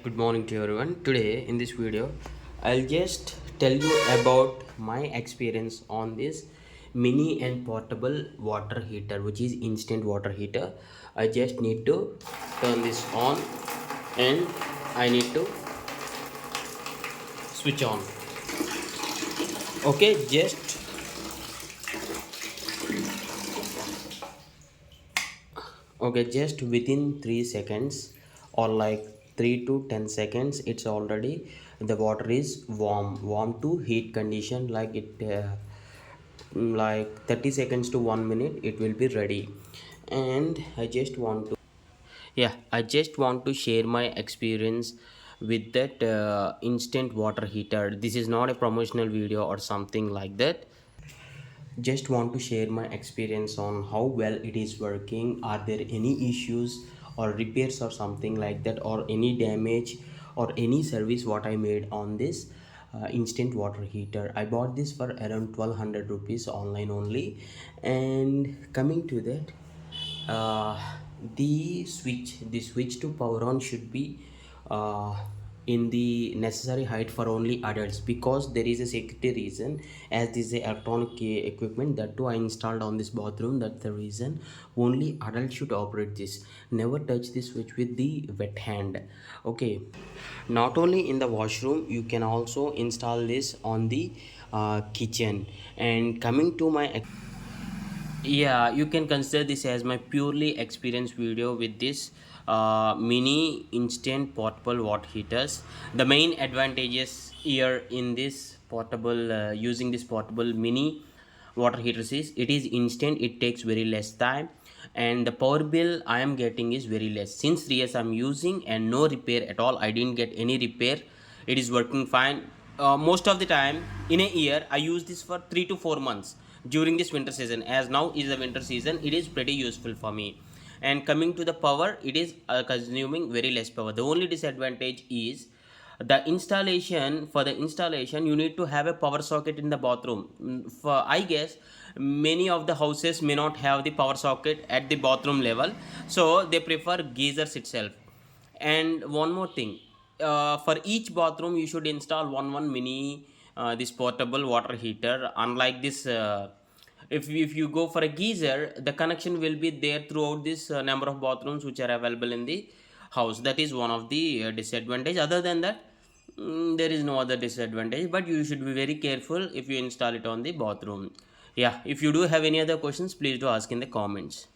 Good morning to everyone. Today in this video, I'll just tell you about my experience on this mini and portable water heater, which is instant water heater. I just need to turn this on and I need to switch on. Okay, just within 3 seconds or like 3 to 10 seconds, it's already the water is warm to heat condition, like it like 30 seconds to 1 minute it will be ready. And I just want to share my experience with that instant water heater. This is not a promotional video or something like that. Just want to share my experience on how well it is working. Are there any issues or repairs or something like that, or any damage or any service what I made on this instant water heater. I bought this for around 1200 rupees online only. And coming to that, the switch to power on should be uh, in the necessary height for only adults, because there is a safety reason, as this is a electronic equipment that too I installed on this bathroom. That's the reason only adults should operate this. Never touch this switch with the wet hand. Okay, not only in the washroom, you can also install this on the kitchen. And coming to my, yeah, you can consider this as my purely experience video with this mini instant portable water heaters. The main advantages here in this portable using this portable mini water heaters is it is instant, it takes very less time, and the power bill I am getting is very less. Since 3 years I'm using and no repair at all, I didn't get any repair. It is working fine. Most of the time in a year I use this for 3 to 4 months during this winter season. As now is the winter season, it is pretty useful for me. And coming to the power, it is consuming very less power. The only disadvantage is the installation. For the installation you need to have a power socket in the bathroom. For I guess many of the houses may not have the power socket at the bathroom level, so they prefer geysers itself. And one more thing, for each bathroom you should install one mini this portable water heater. Unlike this, if you go for a geyser, the connection will be there throughout this number of bathrooms which are available in the house. That is one of the disadvantage. Other than that, there is no other disadvantage, but you should be very careful if you install it on the bathroom. Yeah, if you do have any other questions, please do ask in the comments.